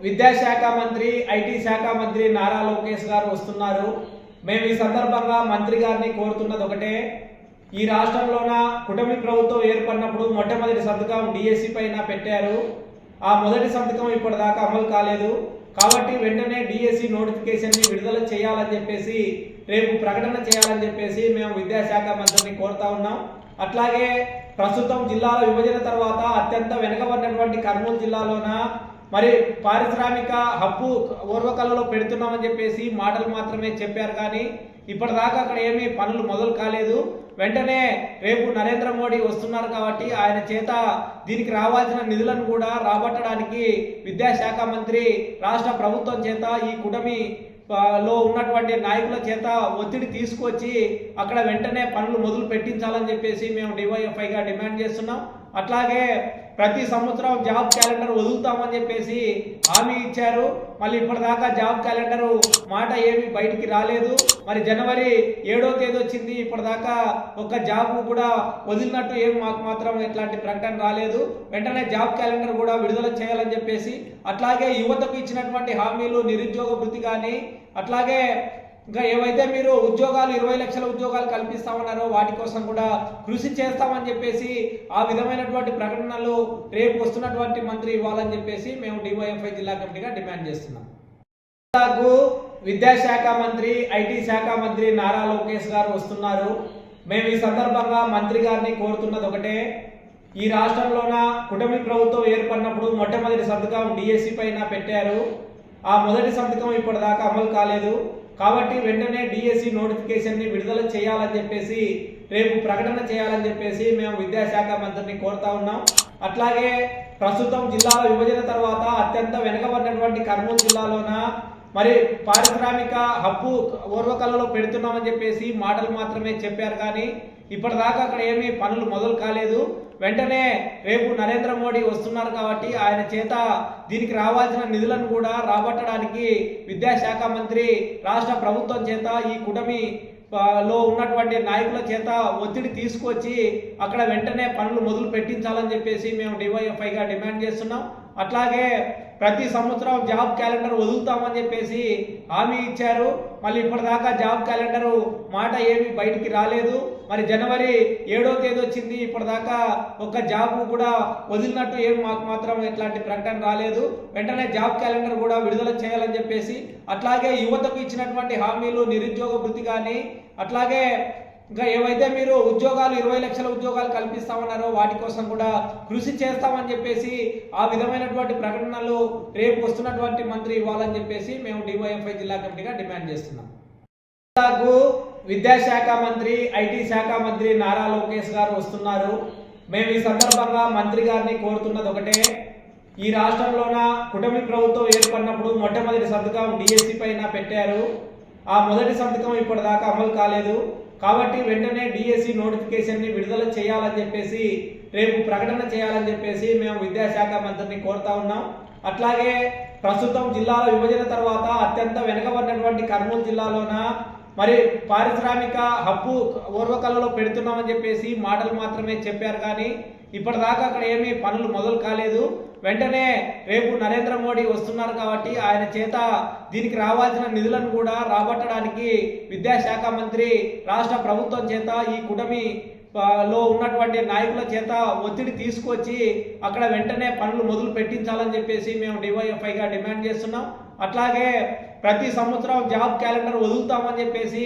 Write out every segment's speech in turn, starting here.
విద్యాశాఖ మంత్రి ఐటీ శాఖ మంత్రి నారా లోకేష్ గారు వస్తున్నారు. మేము ఈ సందర్భంగా మంత్రి గారిని కోరుతున్నది ఒకటే, ఈ రాష్ట్రంలోన కుటుంబ ప్రభుత్వం ఏర్పడినప్పుడు మొట్టమొదటి సంతకం డిఎస్సి పైన పెట్టారు. ఆ మొదటి సంతకం ఇప్పటిదాకా అమలు కాలేదు. కాబట్టి వెంటనే డిఎస్సి నోటిఫికేషన్ని విడుదల చేయాలని చెప్పేసి, రేపు ప్రకటన చేయాలని చెప్పేసి మేము విద్యాశాఖ మంత్రిని కోరుతా ఉన్నాం. అట్లాగే ప్రస్తుతం జిల్లాల విభజన తర్వాత అత్యంత వెనుకబడినటువంటి కర్నూలు జిల్లాలోన మరి పారిశ్రామిక హబ్బు ఓర్వకల్లో పెడుతున్నామని చెప్పేసి మాటలు మాత్రమే చెప్పారు, కానీ ఇప్పటిదాకా అక్కడ ఏమీ పనులు మొదలు కాలేదు. వెంటనే రేపు నరేంద్ర మోడీ వస్తున్నారు కాబట్టి ఆయన చేత దీనికి రావాల్సిన నిధులను కూడా రాబట్టడానికి విద్యాశాఖ మంత్రి రాష్ట్ర ప్రభుత్వం చేత ఈ కూటమి లో ఉన్నటువంటి నాయకుల చేత ఒత్తిడి తీసుకొచ్చి అక్కడ వెంటనే పనులు మొదలు పెట్టించాలని చెప్పేసి మేము డివైఎఫ్ఐగా డిమాండ్ చేస్తున్నాం. అట్లాగే ప్రతి సంవత్సరం జాబ్ క్యాలెండర్ వదులుతామని చెప్పేసి హామీ ఇచ్చారు. మళ్ళీ ఇప్పటిదాకా జాబ్ క్యాలెండర్ మాట ఏమీ బయటికి రాలేదు. మరి జనవరి 7వ తేదీ వచ్చింది, ఇప్పటిదాకా ఒక్క జాబ్ కూడా వదిలినట్టు మాకు మాత్రం ఎట్లాంటి ప్రకటన రాలేదు. వెంటనే జాబ్ క్యాలెండర్ కూడా విడుదల చేయాలని చెప్పేసి, అట్లాగే యువతకు ఇచ్చినటువంటి హామీలు నిరుద్యోగ భృతి కానీ, అట్లాగే ఇంకా ఏవైతే మీరు ఉద్యోగాలు 20 లక్షల ఉద్యోగాలు కల్పిస్తామన్నారో వాటి కోసం కూడా కృషి చేస్తామని చెప్పేసి ఆ విధమైనటువంటి ప్రకటనలు రేపు వస్తున్నటువంటి మంత్రి ఇవ్వాలని చెప్పేసి మేము డివైఎఫ్ఐ జిల్లా కమిటీగా డిమాండ్ చేస్తున్నాం. విద్యాశాఖ మంత్రి ఐటీ శాఖ మంత్రి నారా లోకేష్ గారు వస్తున్నారు. మేము ఈ సందర్భంగా మంత్రి గారిని కోరుతున్నది ఒకటే, ఈ రాష్ట్రంలోన కుటుంబ ప్రభుత్వం ఏర్పడినప్పుడు మొట్టమొదటి సంతకం డిఎస్సి పైన పెట్టారు. ఆ మొదటి సంతకం ఇప్పటిదాకా అమలు కాలేదు. కాబట్టి వెంటనే డిఎస్సి నోటిఫికేషన్ని విడుదల చేయాలని చెప్పేసి, రేపు ప్రకటన చేయాలని చెప్పేసి మేము విద్యాశాఖ మంత్రిని కోరుతా ఉన్నాం. అట్లాగే ప్రస్తుతం జిల్లాల విభజన తర్వాత అత్యంత వెనుకబడినటువంటి కర్నూలు జిల్లాలోన మరి పారిశ్రామిక హబ్బు ఓర్వకల్లో పెడుతున్నామని చెప్పేసి మాటలు మాత్రమే చెప్పారు, కానీ ఇప్పటిదాకా అక్కడ ఏమీ పనులు మొదలు కాలేదు. వెంటనే రేపు నరేంద్ర మోడీ వస్తున్నారు కాబట్టి ఆయన చేత దీనికి రావాల్సిన నిధులను కూడా రాబట్టడానికి విద్యాశాఖ మంత్రి రాష్ట్ర ప్రభుత్వం చేత ఈ కూటమి లో ఉన్నటువంటి నాయకుల చేత ఒత్తిడి తీసుకొచ్చి అక్కడ వెంటనే పనులు మొదలు పెట్టించాలని చెప్పేసి మేము డివైఎఫ్ఐగా డిమాండ్ చేస్తున్నాం. అట్లాగే ప్రతి సంవత్సరం జాబ్ క్యాలెండర్ వదులుతామని చెప్పేసి హామీ ఇచ్చారు. మళ్ళీ ఇప్పటిదాకా జాబ్ క్యాలెండర్ మాట ఏమీ బయటికి రాలేదు. మరి జనవరి 7వ తేదీ వచ్చింది, ఇప్పటిదాకా ఒక్క జాబ్ కూడా వదిలినట్టు మాకు మాత్రం ఎట్లాంటి ప్రకటన రాలేదు. వెంటనే జాబ్ క్యాలెండర్ కూడా విడుదల చేయాలని చెప్పేసి, అట్లాగే యువతకు ఇచ్చినటువంటి హామీలు నిరుద్యోగ భృతి కానీ, అట్లాగే ఇంకా ఏవైతే మీరు ఉద్యోగాలు 20 లక్షల ఉద్యోగాలు కల్పిస్తామన్నారో వాటి కోసం కూడా కృషి చేస్తామని చెప్పేసి ఆ విధమైనటువంటి ప్రకటనలు రేపు వస్తున్నటువంటి మంత్రి ఇవ్వాలని చెప్పేసి మేము డివైఎఫ్ఐ జిల్లా కమిటీగా డిమాండ్ చేస్తున్నాం. విద్యాశాఖ మంత్రి ఐటీ శాఖ మంత్రి నారా లోకేష్ గారు వస్తున్నారు. మేము ఈ సందర్భంగా మంత్రి గారిని కోరుతున్నది ఒకటే, ఈ రాష్ట్రంలోన కుటుంబ ప్రభుత్వం ఏర్పడినప్పుడు మొట్టమొదటి సంతకం డిఎస్సి పైన పెట్టారు. ఆ మొదటి సంతకం ఇప్పటిదాకా అమలు కాలేదు. కాబట్టి వెంటనే డిఎస్సి నోటిఫికేషన్ని విడుదల చేయాలని చెప్పేసి, రేపు ప్రకటన చేయాలని చెప్పేసి మేము విద్యాశాఖ మంత్రిని కోరుతా ఉన్నాం. అట్లాగే ప్రస్తుతం జిల్లాల విభజన తర్వాత అత్యంత వెనుకబడినటువంటి కర్నూలు జిల్లాలోన మరి పారిశ్రామిక హబ్బు ఓర్వకల్లో పెడుతున్నామని చెప్పేసి మాటలు మాత్రమే చెప్పారు, కానీ ఇప్పటిదాకా అక్కడ ఏమీ పనులు మొదలు కాలేదు. వెంటనే రేపు నరేంద్ర మోడీ వస్తున్నారు కాబట్టి ఆయన చేత దీనికి రావాల్సిన నిధులను కూడా రాబట్టడానికి విద్యాశాఖ మంత్రి రాష్ట్ర ప్రభుత్వం చేత ఈ కూటమి లో ఉన్నటువంటి నాయకుల చేత ఒత్తిడి తీసుకొచ్చి అక్కడ వెంటనే పనులు మొదలు పెట్టించాలని చెప్పేసి మేము డివైఎఫ్ఐగా డిమాండ్ చేస్తున్నాం. అట్లాగే ప్రతి సంవత్సరం జాబ్ క్యాలెండర్ వదులుతామని చెప్పేసి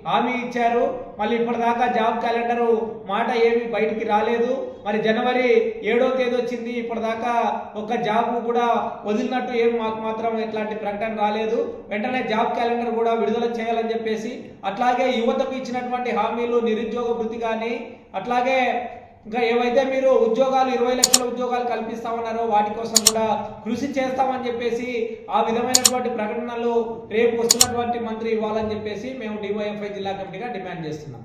హామీ ఇచ్చారు. మళ్ళీ ఇప్పటిదాకా జాబ్ క్యాలెండర్ మాట ఏమీ బయటికి రాలేదు. మరి జనవరి 7వ తేదీ వచ్చింది, ఇప్పటిదాకా ఒక్క జాబ్ కూడా వదిలినట్టు మాకు మాత్రం ఎట్లాంటి ప్రకటన రాలేదు. వెంటనే జాబ్ క్యాలెండర్ కూడా విడుదల చేయాలని చెప్పేసి, అట్లాగే యువతకు ఇచ్చినటువంటి హామీలు నిరుద్యోగ భృతి కానీ, అట్లాగే ఇంకా ఏవైతే మీరు ఉద్యోగాలు 20 లక్షల ఉద్యోగాలు కల్పిస్తామన్నారో వాటి కోసం కూడా కృషి చేస్తామని చెప్పేసి ఆ విధమైనటువంటి ప్రకటనలు రేపు వస్తున్నటువంటి మంత్రి ఇవ్వాలని చెప్పేసి మేము డివైఎఫ్ఐ జిల్లా కమిటీగా డిమాండ్ చేస్తున్నాం.